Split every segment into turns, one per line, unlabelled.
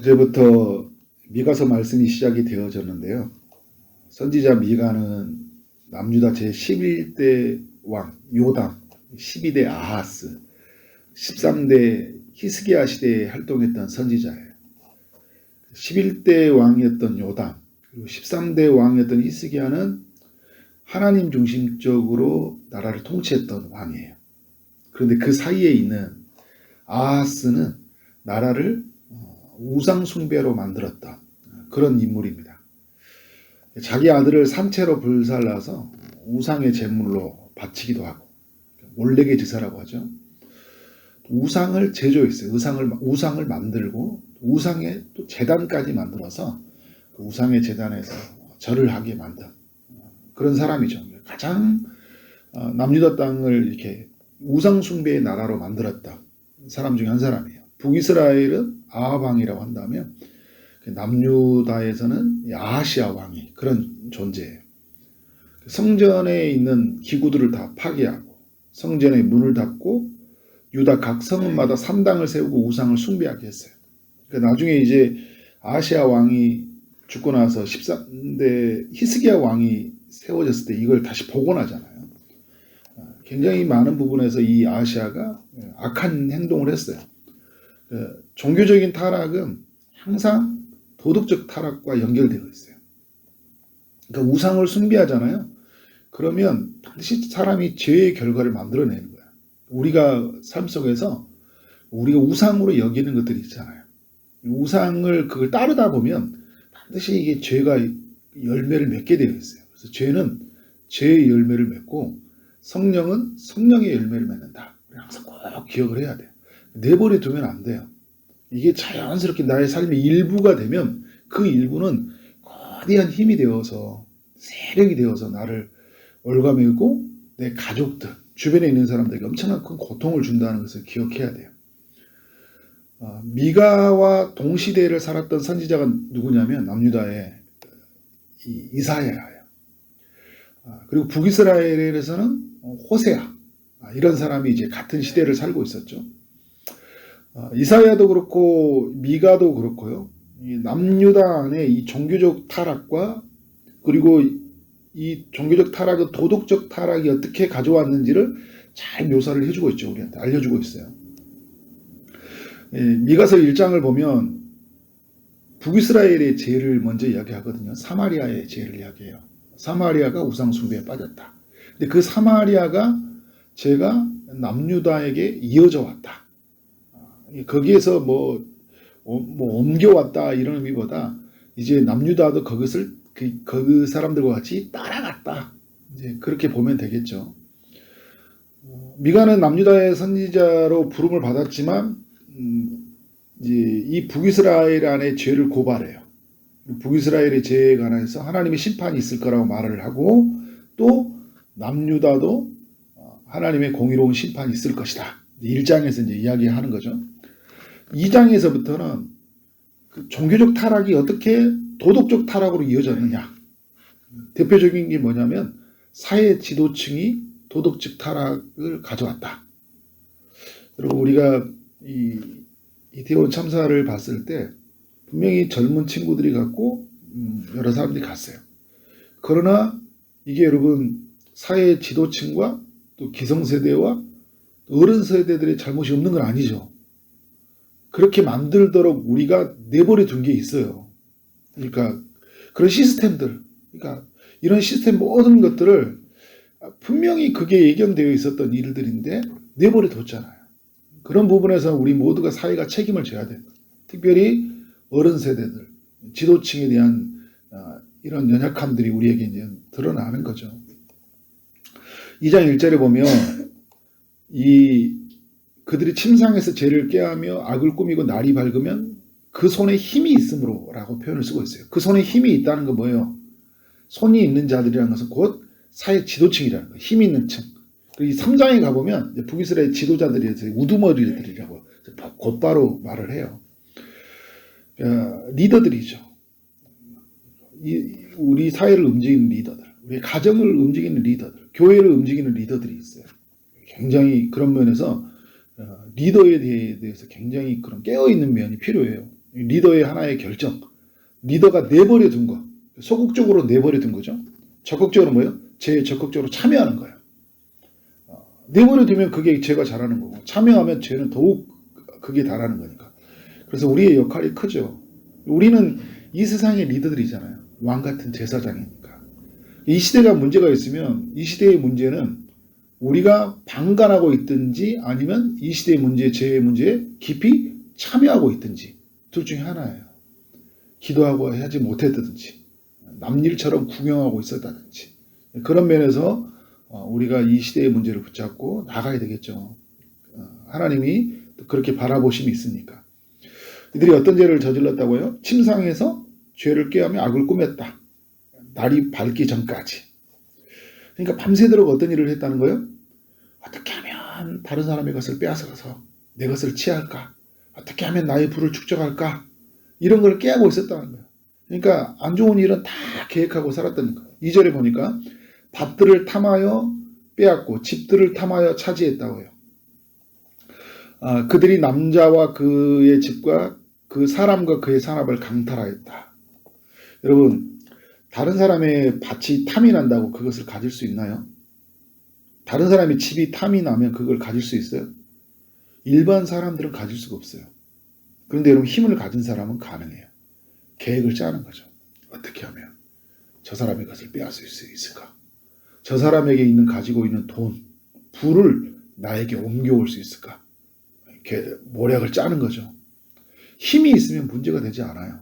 어제부터 미가서 말씀이 시작이 되어졌는데요. 선지자 미가는 남유다 제11대 왕 요담, 12대 아하스, 13대 히스기야 시대에 활동했던 선지자예요. 11대 왕이었던 요담, 그리고 13대 왕이었던 히스기야는 하나님 중심적으로 나라를 통치했던 왕이에요. 그런데 그 사이에 있는 아하스는 나라를 우상 숭배로 만들었던 그런 인물입니다. 자기 아들을 산채로 불살라서 우상의 제물로 바치기도 하고, 몰래계 제사라고 하죠. 우상을 제조했어요. 우상을 만들고 우상의 또 제단까지 만들어서 그 우상의 제단에서 절을 하게 만든 그런 사람이죠. 가장 남유다 땅을 이렇게 우상 숭배의 나라로 만들었다 사람 중에 한 사람이에요. 북이스라엘은 아합 왕이라고 한다면 남유다에서는 아하시아 왕이 그런 존재예요. 성전에 있는 기구들을 다 파괴하고 성전의 문을 닫고 유다 각 성읍마다 산당을 세우고 우상을 숭배하게 했어요. 나중에 이제 아하시아 왕이 죽고 나서 13대 히스기야 왕이 세워졌을 때 이걸 다시 복원하잖아요. 굉장히 많은 부분에서 이 아하시아가 악한 행동을 했어요. 종교적인 타락은 항상 도덕적 타락과 연결되어 있어요. 그러니까 우상을 숭배하잖아요. 그러면 반드시 사람이 죄의 결과를 만들어내는 거야. 우리가 삶 속에서 우리가 우상으로 여기는 것들이 있잖아요. 우상을 그걸 따르다 보면 반드시 이게 죄가 열매를 맺게 되어 있어요. 그래서 죄는 죄의 열매를 맺고 성령은 성령의 열매를 맺는다. 항상 꼭 기억을 해야 돼요. 내버려 두면 안 돼요. 이게 자연스럽게 나의 삶의 일부가 되면 그 일부는 거대한 힘이 되어서 세력이 되어서 나를 올가매고 내 가족들, 주변에 있는 사람들에게 엄청난 큰 고통을 준다는 것을 기억해야 돼요. 미가와 동시대를 살았던 선지자가 누구냐면 남유다의 이사야예요. 그리고 북이스라엘에서는 호세아, 이런 사람이 이제 같은 시대를 살고 있었죠. 이사야도 그렇고 미가도 그렇고요. 이 남유다 안에 이 종교적 타락과 그리고 이 종교적 타락은 도덕적 타락이 어떻게 가져왔는지를 잘 묘사를 해주고 있죠. 우리한테 알려주고 있어요. 미가서 1장을 보면 북이스라엘의 죄를 먼저 이야기하거든요. 사마리아의 죄를 이야기해요. 사마리아가 우상 숭배에 빠졌다. 근데 그 사마리아가 죄가 남유다에게 이어져 왔다. 거기에서 뭐 옮겨왔다 이런 의미보다 이제 남유다도 그것을 그 사람들과 같이 따라갔다. 이제 그렇게 보면 되겠죠. 미가는 남유다의 선지자로 부름을 받았지만 이제 이 북이스라엘 안에 죄를 고발해요. 북이스라엘의 죄에 관해서 하나님의 심판이 있을 거라고 말을 하고 또 남유다도 하나님의 공의로운 심판이 있을 것이다. 1장에서 이제 이야기하는 거죠. 2장에서부터는 그 종교적 타락이 어떻게 도덕적 타락으로 이어졌느냐. 대표적인 게 뭐냐면 사회 지도층이 도덕적 타락을 가져왔다. 그리고 우리가 이 이태원 참사를 봤을 때 분명히 젊은 친구들이 갔고 여러 사람들이 갔어요. 그러나 이게 여러분 사회 지도층과 또 기성세대와 어른 세대들의 잘못이 없는 건 아니죠. 그렇게 만들도록 우리가 내버려 둔 게 있어요. 그러니까 그런 시스템들, 그러니까 이런 시스템 모든 것들을 분명히 그게 예견되어 있었던 일들인데 내버려 뒀잖아요. 그런 부분에서 우리 모두가 사회가 책임을 져야 돼요. 특별히 어른 세대들, 지도층에 대한 이런 연약함들이 우리에게 이제 드러나는 거죠. 2장 1절에 보면 그들이 침상에서 죄를 꾀하며 악을 꾸미고 날이 밝으면 그 손에 힘이 있으므로 라고 표현을 쓰고 있어요. 그 손에 힘이 있다는 건 뭐예요? 손이 있는 자들이라는 것은 곧 사회 지도층이라는 거예요. 힘이 있는 층. 그리고 이 3장에 가보면 북이스라엘 지도자들이 우두머리들이라고 곧바로 말을 해요. 리더들이죠. 우리 사회를 움직이는 리더들, 우리 가정을 움직이는 리더들, 교회를 움직이는 리더들이 있어요. 굉장히 그런 면에서 리더에 대해서 굉장히 그런 깨어있는 면이 필요해요. 리더의 하나의 결정. 리더가 내버려 둔 거. 소극적으로 내버려 둔 거죠. 적극적으로 뭐예요? 적극적으로 참여하는 거예요. 내버려 두면 그게 제가 잘하는 거고, 참여하면 쟤는 더욱 그게 잘하는 거니까. 그래서 우리의 역할이 크죠. 우리는 이 세상의 리더들이잖아요. 왕 같은 제사장이니까. 이 시대가 문제가 있으면 이 시대의 문제는 우리가 방관하고 있든지 아니면 이 시대의 문제, 제 문제에 깊이 참여하고 있든지 둘 중에 하나예요. 기도하고 하지 못했다든지 남일처럼 구경하고 있었다든지 그런 면에서 우리가 이 시대의 문제를 붙잡고 나가야 되겠죠. 하나님이 그렇게 바라보심이 있으니까. 이들이 어떤 죄를 저질렀다고요? 침상에서 죄를 꾀하며 악을 꾸몄다. 날이 밝기 전까지. 그러니까 밤새도록 어떤 일을 했다는 거예요? 어떻게 하면 다른 사람의 것을 빼앗아가서 내 것을 취할까? 어떻게 하면 나의 부를 축적할까? 이런 걸 깨하고 있었다는 거예요. 그러니까 안 좋은 일은 다 계획하고 살았다는 거예요. 2절에 보니까 밭들을 탐하여 빼앗고 집들을 탐하여 차지했다고 해요. 그들이 남자와 그의 집과 그 사람과 그의 산업을 강탈하였다. 여러분, 다른 사람의 밭이 탐이 난다고 그것을 가질 수 있나요? 다른 사람의 집이 탐이 나면 그걸 가질 수 있어요? 일반 사람들은 가질 수가 없어요. 그런데 여러분, 힘을 가진 사람은 가능해요. 계획을 짜는 거죠. 어떻게 하면 저 사람의 것을 빼앗을 수 있을까? 저 사람에게 가지고 있는 돈, 부를 나에게 옮겨올 수 있을까? 이렇게 모략을 짜는 거죠. 힘이 있으면 문제가 되지 않아요.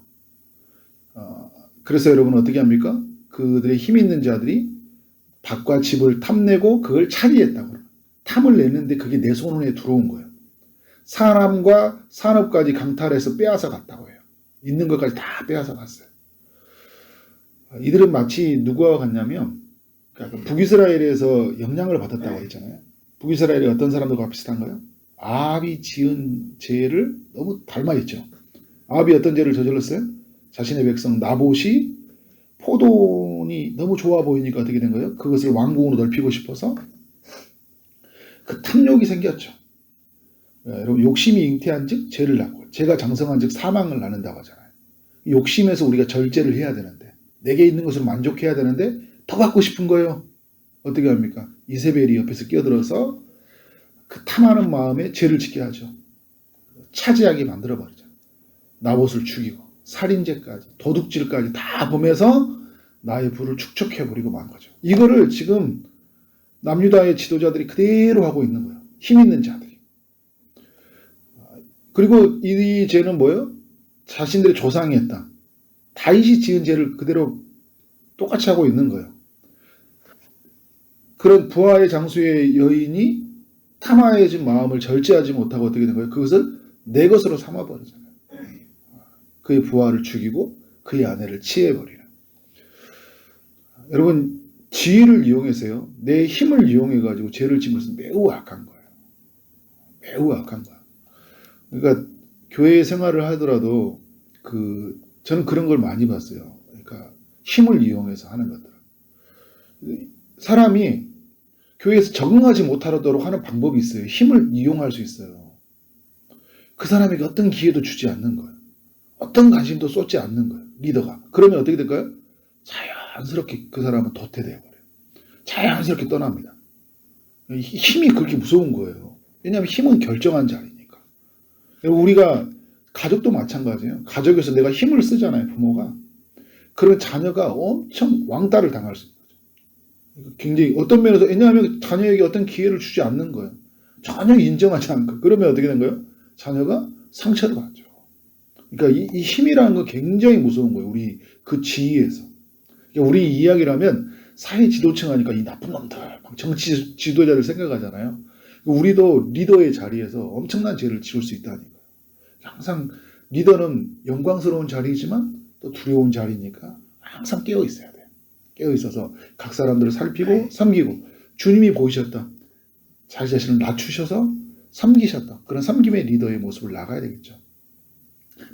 그래서 여러분 어떻게 합니까? 그들의 힘 있는 자들이 밭과 집을 탐내고 그걸 차지했다고. 탐을 냈는데 그게 내 손에 들어온 거예요. 사람과 산업까지 강탈해서 빼앗아 갔다고 해요. 있는 것까지 다 빼앗아 갔어요. 이들은 마치 누구와 같냐면 북이스라엘에서 영향을 받았다고 했잖아요. 북이스라엘이 어떤 사람들과 비슷한가요? 아합이 지은 죄를 너무 닮아있죠. 아합이 어떤 죄를 저질렀어요? 자신의 백성 나봇이 포도원이 너무 좋아 보이니까 어떻게 된 거예요? 그것을 왕궁으로 넓히고 싶어서 그 탐욕이 생겼죠. 여러분, 욕심이 잉태한 즉 죄를 낳고 죄가 장성한 즉 사망을 낳는다고 하잖아요. 욕심에서 우리가 절제를 해야 되는데 내게 있는 것으로 만족해야 되는데 더 갖고 싶은 거예요. 어떻게 합니까? 이세벨이 옆에서 끼어들어서 그 탐하는 마음에 죄를 짓게 하죠. 차지하게 만들어버리죠. 나봇을 죽이고 살인죄까지 도둑질까지 다 범해서 나의 부를 축적해버리고 만 거죠. 이거를 지금 남유다의 지도자들이 그대로 하고 있는 거예요. 힘 있는 자들이. 그리고 이 죄는 뭐예요? 자신들의 조상이 했다. 다윗이 지은 죄를 그대로 똑같이 하고 있는 거예요. 그런 부하의 장수의 여인이 탐하여진 마음을 절제하지 못하고 어떻게 된 거예요? 그것을 내 것으로 삼아버리잖아요. 그의 부하를 죽이고 그의 아내를 치해버리는. 여러분, 지위를 이용해서요, 내 힘을 이용해가지고 죄를 지은 것은 매우 악한 거예요. 매우 악한 거예요. 그러니까 교회 생활을 하더라도 저는 그런 걸 많이 봤어요. 그러니까 힘을 이용해서 하는 것들. 사람이 교회에서 적응하지 못하도록 하는 방법이 있어요. 힘을 이용할 수 있어요. 그 사람에게 어떤 기회도 주지 않는 거예요. 어떤 관심도 쏟지 않는 거예요. 리더가. 그러면 어떻게 될까요? 자연스럽게 그 사람은 도태되어 버려요. 자연스럽게 떠납니다. 힘이 그렇게 무서운 거예요. 왜냐하면 힘은 결정한 자리니까. 우리가 가족도 마찬가지예요. 가족에서 내가 힘을 쓰잖아요. 부모가. 그런 자녀가 엄청 왕따를 당할 수 있는 거죠. 굉장히 어떤 면에서, 왜냐하면 자녀에게 어떤 기회를 주지 않는 거예요. 전혀 인정하지 않고. 그러면 어떻게 된 거예요? 자녀가 상처를 받죠. 그러니까 이 힘이라는 건 굉장히 무서운 거예요. 우리 그 지위에서. 그러니까 우리 이야기라면 사회 지도층 하니까 이 나쁜 놈들, 정치 지도자를 생각하잖아요. 우리도 리더의 자리에서 엄청난 죄를 지을 수 있다는 거예요. 항상 리더는 영광스러운 자리이지만 또 두려운 자리니까 항상 깨어 있어야 돼요. 깨어 있어서 각 사람들을 살피고 섬기고, 주님이 보이셨다. 자기 자신을 낮추셔서 섬기셨다. 그런 섬김의 리더의 모습을 나가야 되겠죠.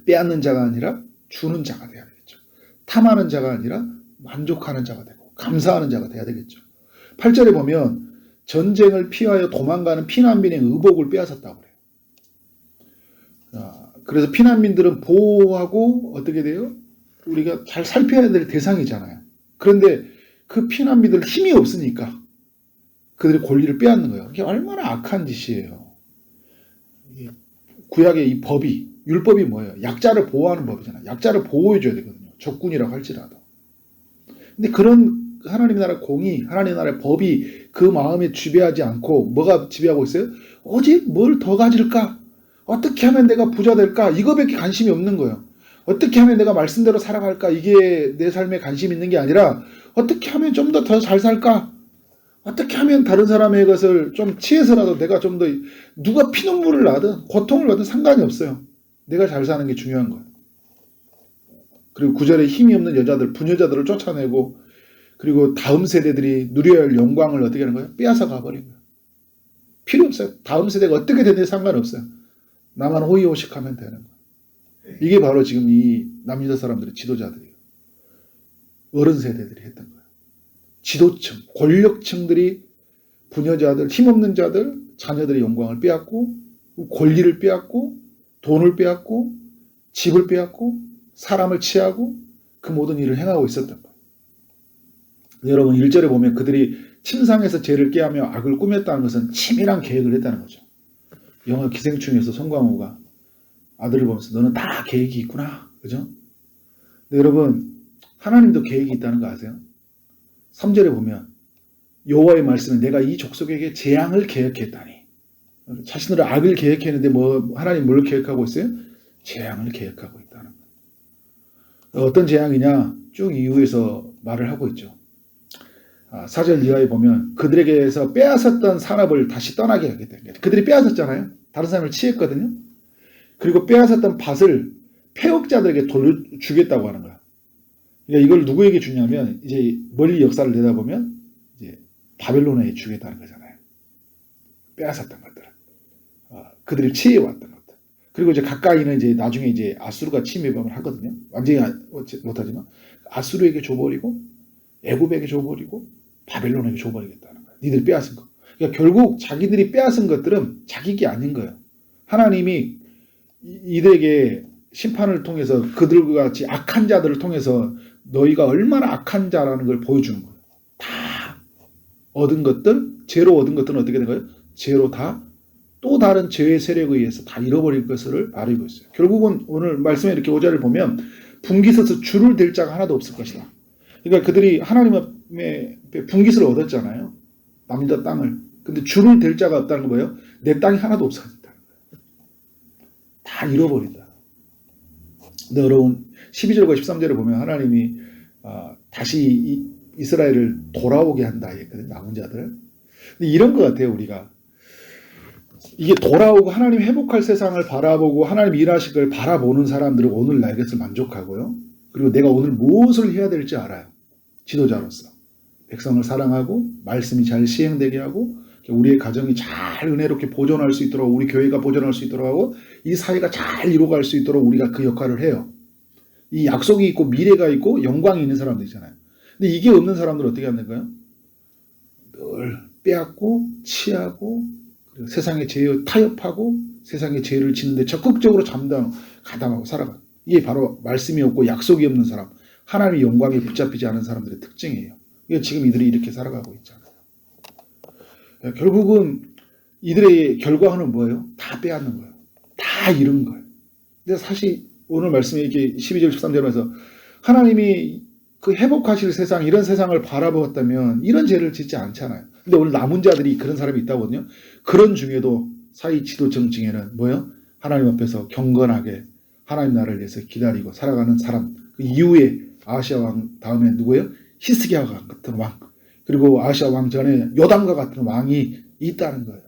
빼앗는 자가 아니라 주는 자가 돼야 되겠죠. 탐하는 자가 아니라 만족하는 자가 되고 감사하는 자가 돼야 되겠죠. 8절에 보면 전쟁을 피하여 도망가는 피난민의 의복을 빼앗았다고 그래요. 그래서 피난민들은 보호하고 어떻게 돼요? 우리가 잘 살펴야 될 대상이잖아요. 그런데 그 피난민들 힘이 없으니까 그들의 권리를 빼앗는 거예요. 이게 얼마나 악한 짓이에요. 구약의 이 법이, 율법이 뭐예요? 약자를 보호하는 법이잖아요. 약자를 보호해줘야 되거든요. 적군이라고 할지라도. 근데 그런 하나님 나라 공의, 하나님 나라의 법이 그 마음에 지배하지 않고 뭐가 지배하고 있어요? 오직 뭘 더 가질까? 어떻게 하면 내가 부자 될까? 이거밖에 관심이 없는 거예요. 어떻게 하면 내가 말씀대로 살아갈까? 이게 내 삶에 관심 있는 게 아니라 어떻게 하면 좀 더 잘 살까? 어떻게 하면 다른 사람의 것을 좀 취해서라도 내가 좀 더 누가 피눈물을 나든 고통을 받든 상관이 없어요. 내가 잘 사는 게 중요한 거예요. 그리고 구절에 힘이 없는 여자들, 부녀자들을 쫓아내고 그리고 다음 세대들이 누려야 할 영광을 어떻게 하는 거예요? 빼앗아 가버린 거예요. 필요 없어요. 다음 세대가 어떻게 되든지 상관없어요. 나만 호의호식하면 되는 거예요. 이게 바로 지금 이 남유다 사람들의 지도자들이에요. 어른 세대들이 했던 거예요. 지도층, 권력층들이 부녀자들, 힘없는 자들, 자녀들의 영광을 빼앗고 권리를 빼앗고 돈을 빼앗고 집을 빼앗고 사람을 취하고 그 모든 일을 행하고 있었던 거예요. 여러분 1절에 보면 그들이 침상에서 죄를 깨하며 악을 꾸몄다는 것은 치밀한 계획을 했다는 거죠. 영화 기생충에서 송강호가 아들을 보면서 너는 다 계획이 있구나. 그죠? 근데 여러분 하나님도 계획이 있다는 거 아세요? 3절에 보면 여호와의 말씀은 내가 이 족속에게 재앙을 계획했다니. 자신들은 악을 계획했는데 뭐 하나님 뭘 계획하고 있어요? 재앙을 계획하고 있다는 거예요. 어떤 재앙이냐? 쭉 이후에서 말을 하고 있죠. 4절 이하에 보면 그들에게서 빼앗았던 산업을 다시 떠나게 하겠다. 그들이 빼앗았잖아요. 다른 사람을 취했거든요. 그리고 빼앗았던 밭을 폐역자들에게 돌려주겠다고 하는 거야. 그러니까 이걸 누구에게 주냐면 이제 멀리 역사를 내다보면 이제 바벨론에 주겠다는 거잖아요. 빼앗았던 것들을. 그들이 취해왔던 것들. 그리고 이제 가까이는 이제 나중에 이제 아수르가 침입을 하거든요. 완전히 못하지만 아수르에게 줘버리고 애굽에게 줘버리고 바벨론에게 줘버리겠다는 거예요. 니들 빼앗은 거. 그러니까 결국 자기들이 빼앗은 것들은 자기 게 아닌 거예요. 하나님이 이들에게 심판을 통해서 그들과 같이 악한 자들을 통해서 너희가 얼마나 악한 자라는 걸 보여주는 거예요. 다 얻은 것들, 죄로 얻은 것들은 어떻게 된 거예요? 죄로 다 또 다른 죄의 세력에 의해서 다 잃어버릴 것을 말하고 있어요. 결국은 오늘 말씀에 이렇게 5절을 보면 분깃에서 줄을 댈 자가 하나도 없을 것이다. 그러니까 그들이 하나님 앞에 분깃을 얻었잖아요. 남유다 땅을. 근데 줄을 댈 자가 없다는 거예요. 내 땅이 하나도 없어진다는 거예요. 다 잃어버린다. 근데 여러분 12절과 13절을 보면 하나님이 다시 이스라엘을 돌아오게 한다 했거든요. 남은 자들. 근데 이런 것 같아요. 우리가. 이게 돌아오고 하나님 회복할 세상을 바라보고 하나님 일하실 걸 바라보는 사람들은 오늘 날 것을 만족하고요. 그리고 내가 오늘 무엇을 해야 될지 알아요. 지도자로서. 백성을 사랑하고 말씀이 잘 시행되게 하고 우리의 가정이 잘 은혜롭게 보존할 수 있도록 우리 교회가 보존할 수 있도록 하고 이 사회가 잘 이루어갈 수 있도록 우리가 그 역할을 해요. 이 약속이 있고 미래가 있고 영광이 있는 사람들이잖아요. 근데 이게 없는 사람들은 어떻게 하는 거예요? 늘 빼앗고 취하고 그리고 세상의 죄에 타협하고 세상의 죄를 짓는데 적극적으로 가담하고 살아가요. 이게 바로 말씀이 없고 약속이 없는 사람, 하나님의 영광에 붙잡히지 않은 사람들의 특징이에요. 이게 지금 이들이 이렇게 살아가고 있잖아요. 결국은 이들의 결과는 뭐예요? 다 빼앗는 거예요. 다 잃은 거예요. 근데 사실 오늘 말씀에 이렇게 12절 13절에서 하나님이 그 회복하실 세상, 이런 세상을 바라보았다면 이런 죄를 짓지 않잖아요. 근데 오늘 남은 자들이 그런 사람이 있다거든요. 그런 중에도 사회 지도층 중에는 뭐예요? 하나님 앞에서 경건하게 하나님 나라를 위해서 기다리고 살아가는 사람. 그 이후에 아시아 왕 다음에 누구예요? 히스기야와 같은 왕. 그리고 아시아 왕 전에 요담과 같은 왕이 있다는 거예요.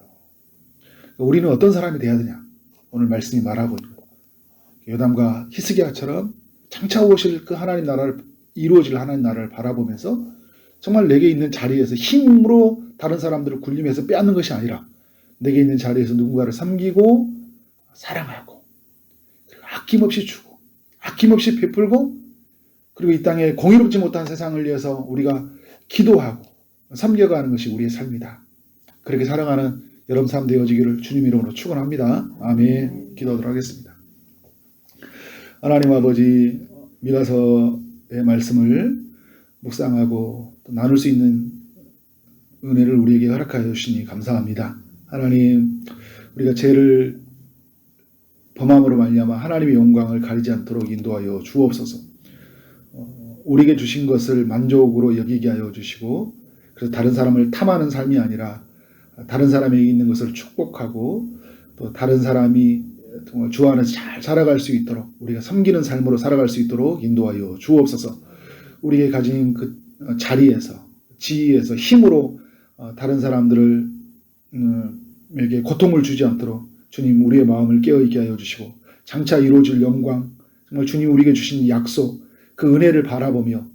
우리는 어떤 사람이 돼야 되냐? 오늘 말씀이 말하고 있는 거예요. 요담과 히스기야처럼 장차 오실 그 하나님 나라를 이루어질 하나님 나라를 바라보면서 정말 내게 있는 자리에서 힘으로 다른 사람들을 굴림해서 빼앗는 것이 아니라 내게 있는 자리에서 누군가를 섬기고 사랑하고 그리고 아낌없이 주고 아낌없이 베풀고 그리고 이 땅에 공의롭지 못한 세상을 위해서 우리가 기도하고 섬겨가는 것이 우리의 삶이다. 그렇게 살아가는 여러분 삶 되어지기를 주님 이름으로 축원합니다. 아멘. 기도하도록 하겠습니다. 하나님 아버지, 미가서의 말씀을 묵상하고 또 나눌 수 있는 은혜를 우리에게 허락하여 주시니 감사합니다. 하나님, 우리가 죄를 범함으로 말미암아 하나님의 영광을 가리지 않도록 인도하여 주옵소서. 우리에게 주신 것을 만족으로 여기게 하여 주시고, 그래서 다른 사람을 탐하는 삶이 아니라 다른 사람에게 있는 것을 축복하고 또 다른 사람이 정말 주 안에서 잘 살아갈 수 있도록, 우리가 섬기는 삶으로 살아갈 수 있도록 인도하여 주옵소서. 우리에게 가진 그 자리에서, 지위에서, 힘으로 다른 사람들을 에게 고통을 주지 않도록 주님, 우리의 마음을 깨어있게 하여 주시고, 장차 이루어질 영광, 정말 주님 우리에게 주신 약속, 그 은혜를 바라보며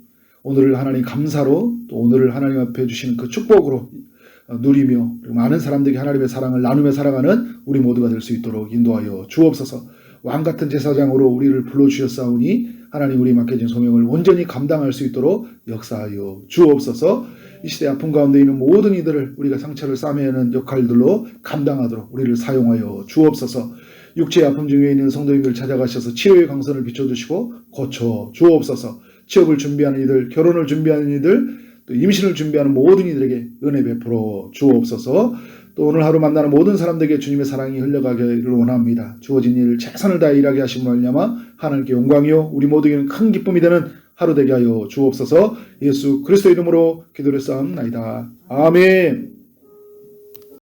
오늘을 하나님 감사로, 또 오늘을 하나님 앞에 주시는 그 축복으로 누리며, 그리고 많은 사람들에게 하나님의 사랑을 나누며 살아가는 우리 모두가 될 수 있도록 인도하여 주옵소서. 왕같은 제사장으로 우리를 불러주셨사오니 하나님 우리 맡겨진 소명을 온전히 감당할 수 있도록 역사하여 주옵소서. 이 시대 아픔 가운데 있는 모든 이들을 우리가 상처를 싸매야 하는 역할들로 감당하도록 우리를 사용하여 주옵소서. 육체의 아픔 중에 있는 성도님들 찾아가셔서 치료의 강선을 비춰주시고 고쳐 주옵소서. 취업을 준비하는 이들, 결혼을 준비하는 이들, 또 임신을 준비하는 모든 이들에게 은혜 베풀어 주옵소서. 또 오늘 하루 만나는 모든 사람들에게 주님의 사랑이 흘러가기를 원합니다. 주어진 일을 최선을 다해 일하게 하심으로 말미암아 하나님께 영광이요 우리 모두에게는 큰 기쁨이 되는 하루 되게 하여 주옵소서. 예수 그리스도 이름으로 기도를 쌓옵나이다. 아멘.